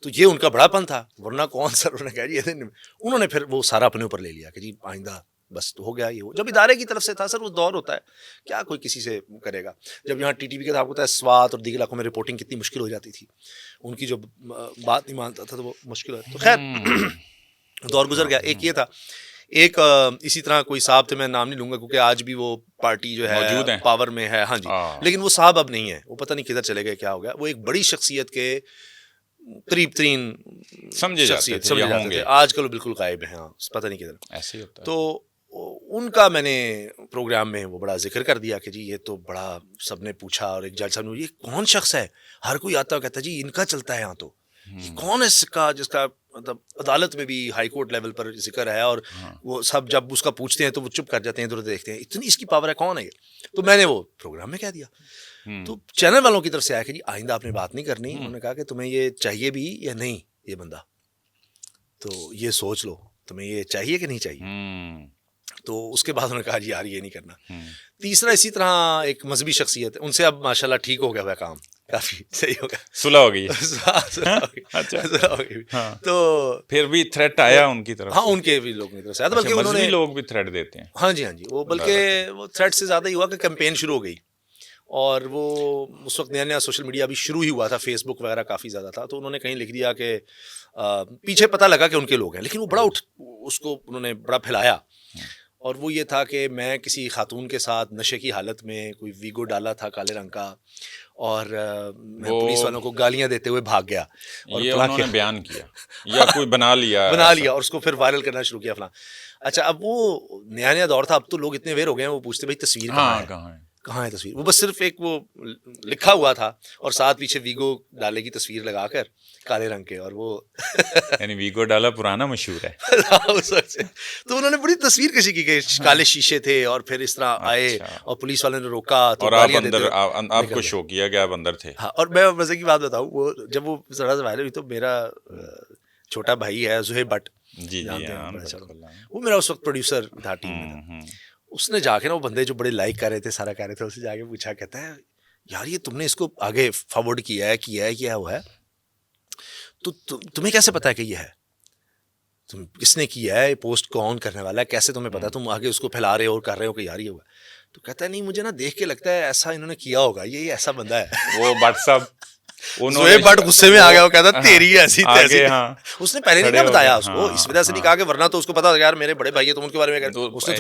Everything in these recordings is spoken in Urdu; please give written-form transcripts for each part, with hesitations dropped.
تو یہ ان کا بڑا پن تھا، ورنہ کون سر انہوں نے کہا جی انہوں نے پھر وہ سارا اپنے اوپر لے لیا کہ جی آئندہ بس ہو گیا یہ ہو. جب ادارے کی طرف سے تھا سر وہ دور ہوتا ہے کیا کوئی کسی سے کرے گا. جب یہاں ٹی ٹی وی کے آپ کو پتا ہے سوات اور دیگر علاقوں میں رپورٹنگ کتنی مشکل ہو جاتی تھی، ان کی جو بات نہیں مانتا تھا تو وہ مشکل ہو. تو خیر دور گزر گیا. ایک یہ تھا، ایک اسی طرح کوئی صاحب تھے، میں نام نہیں لوں گا کیونکہ آج بھی وہ پارٹی جو ہے پاور میں ہے، ہاں جی، لیکن وہ صاحب اب نہیں ہے، وہ پتہ نہیں کدھر چلے گئے، کیا ہو گیا. وہ ایک بڑی شخصیت کے قریب ترین شخصیت سمجھے جاتے تھے، آج کل وہ بالکل غائب ہیں، ہاں پتہ نہیں کدھر. ایسے ہی ہوتا ہے. تو ان کا میں نے پروگرام میں وہ بڑا ذکر کر دیا کہ جی یہ تو بڑا سب نے پوچھا، اور ایک جج صاحب نے یہ کون شخص ہے، ہر کوئی آتا ہے کہتا ہے جی ان کا چلتا ہے یہاں، تو یہ کون ہے جس کا مطلب عدالت میں بھی ہائی کورٹ لیول پر ذکر ہے، اور وہ سب جب اس کا پوچھتے ہیں تو وہ چپ کر جاتے ہیں، ادھر دیکھتے ہیں اتنی اس کی پاور ہے، کون ہے یہ. تو میں نے وہ پروگرام میں کہہ دیا. تو چینل والوں کی طرف سے آیا کہ جی آئندہ آپ نے بات نہیں کرنی. انہوں نے کہا کہ تمہیں یہ چاہیے بھی یا نہیں یہ بندہ، تو یہ سوچ لو تمہیں یہ چاہیے کہ نہیں چاہیے. تو اس کے بعد انہوں نے کہا جی یار یہ نہیں کرنا. تیسرا اسی طرح ایک مذہبی شخصیت ہے، ان سے اب ماشاء اللہ ٹھیک ہو گیا ہوا کام، کافی صحیح ہو گیا، صلح ہو گئی. تو پھر بھی تھریٹ آیا ان کی طرف، ہاں ان کے بھی لوگوں کی طرف سے آیا، بلکہ انہوں نے لوگ بھی تھریٹ دیتے ہیں. ہاں جی ہاں جی، وہ بلکہ وہ تھریٹ سے زیادہ ہی ہوا کہ کیمپین شروع ہو گئی، اور وہ اس وقت نیا نیا سوشل میڈیا بھی شروع ہی ہوا تھا، فیس بک وغیرہ کافی زیادہ تھا. تو انہوں نے کہیں لکھ دیا کہ پیچھے پتہ لگا کہ ان کے لوگ ہیں، لیکن وہ بڑا اس کو انہوں نے بڑا پھیلایا. اور وہ یہ تھا کہ میں کسی خاتون کے ساتھ نشے کی حالت میں کوئی ویگو ڈالا تھا کالے رنگ کا، اور میں پولیس والوں کو گالیاں دیتے ہوئے بھاگ گیا، اور یہ انہوں نے بیان کیا یا کوئی بنا لیا اور اس کو پھر وائرل کرنا شروع کیا فلاں. اچھا اب وہ نیا نیا دور تھا، اب تو لوگ اتنے اویئر ہو گئے ہیں، وہ پوچھتے بھائی تصویر کہاں ہے تصویر. وہ بس صرف ایک وہ لکھا ہوا تھا اور ساتھ پیچھے ویگو ڈالے کی تصویر لگا کر کالے رنگ کے، اور وہ یعنی ویگو ڈالا پرانا مشہور ہے. تو انہوں نے بڑی تصویر کشی کی کہ کالے شیشے تھے، اور پھر اس طرح آئے اور پولیس والوں نے روکا تو اور آپ کو شو کیا کہ آپ اندر تھے. ہاں، اور میں مزے کی بات بتاؤں، وہ جب وہ ذرا سے وائرل ہوئی تو میرا چھوٹا بھائی ہے زہیب بٹ، وہ میرا اس وقت پروڈیوسر تھا ٹیم میں، اس نے جا کے نا وہ بندے جو بڑے لائک کر رہے تھے سارا کر رہے تھے، اس سے جا کے پوچھا، کہتا ہے یار یہ تم نے اس کو آگے فارورڈ کیا ہے وہ ہے، تو تمہیں کیسے پتا ہے کہ یہ ہے، تم کس نے کیا ہے، پوسٹ کون کرنے والا ہے، کیسے تمہیں پتا، تم آگے اس کو پھیلا رہے ہو اور کر رہے ہو کہ یار یہ ہوا. تو کہتا ہے نہیں مجھے نا دیکھ کے لگتا ہے ایسا انہوں نے کیا ہوگا، یہ ایسا بندہ ہے. وہ بٹ صاحب زہیب بٹ غصے میں آ گیا، وہ کہتا تیری ایسی تیسی. اس نے پہلے نہیں نہ بتایا اس کو، اس وجہ سے نہیں کہا کہ ورنہ تو اس کو پتا یار میرے بڑے بھائی ہے تم ان کے بارے میں، اس نے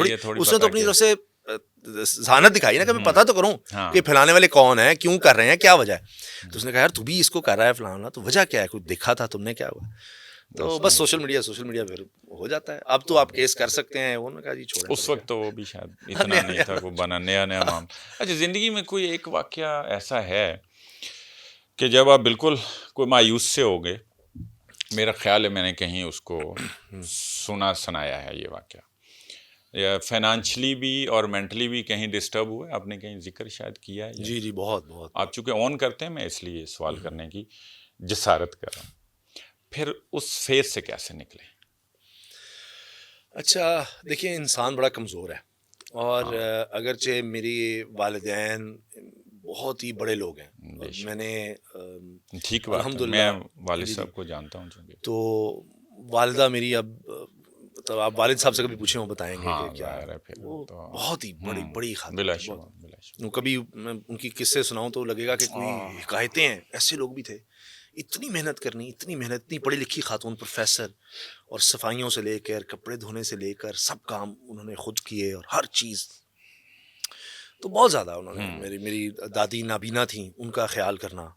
تو اپنی طرف سے ذہانت دکھائی نا کہ میں پتا تو کروں کہ پھیلانے والے کون ہیں، کیوں کر رہے ہیں، کیا وجہ ہے. تو اس نے کہا یار تو بھی اس کو کر رہا ہے فلانا، تو وجہ کیا ہے، کوئی دیکھا تھا تم نے، کیا ہوا. تو بس سوشل میڈیا پھر ہو جاتا ہے. اب تو آپ کیس کر سکتے ہیں، انہوں نے کہا جی چھوڑیں. اس وقت تو وہ بھی شاید اتنا نہیں تھا، وہ بنا نیا معاملہ. اچھا زندگی میں کوئی ایک واقعہ ایسا ہے کہ جب آپ بالکل کوئی مایوس سے ہو گئے، میرا خیال ہے میں نے کہیں اس کو سنایا ہے یہ واقعہ، یا فائنانشلی بھی اور مینٹلی بھی کہیں ڈسٹرب ہوئے، آپ نے کہیں ذکر شاید کیا ہے؟ جی بہت. آپ چونکہ آن کرتے ہیں، میں اس لیے سوال کرنے کی جسارت کر رہا ہوں. پھر اس فیز سے کیسے نکلے؟ اچھا دیکھیں، انسان بڑا کمزور ہے، اور اگرچہ میری والدین بہت ہی بڑے لوگ ہیں، میں نے ٹھیک بات ہے، میں والد صاحب کو جانتا ہوں چونکہ. تو والدہ میری اب تو آپ والد صاحب سے کبھی پوچھیں وہ بتائیں گے کہ کیا وہ بہت ہی بڑی خاطر. کبھی میں ان کی قصے سناؤں تو لگے گا کہ کوئی حکایتیں ہیں، ایسے لوگ بھی تھے. اتنی محنت کرنی، اتنی پڑھی لکھی خاتون، پروفیسر، اور صفائیوں سے لے کر کپڑے دھونے سے لے کر سب کام انہوں نے خود کیے، اور ہر چیز. تو بہت زیادہ انہوں نے میری دادی نابینا تھیں، ان کا خیال کرنا،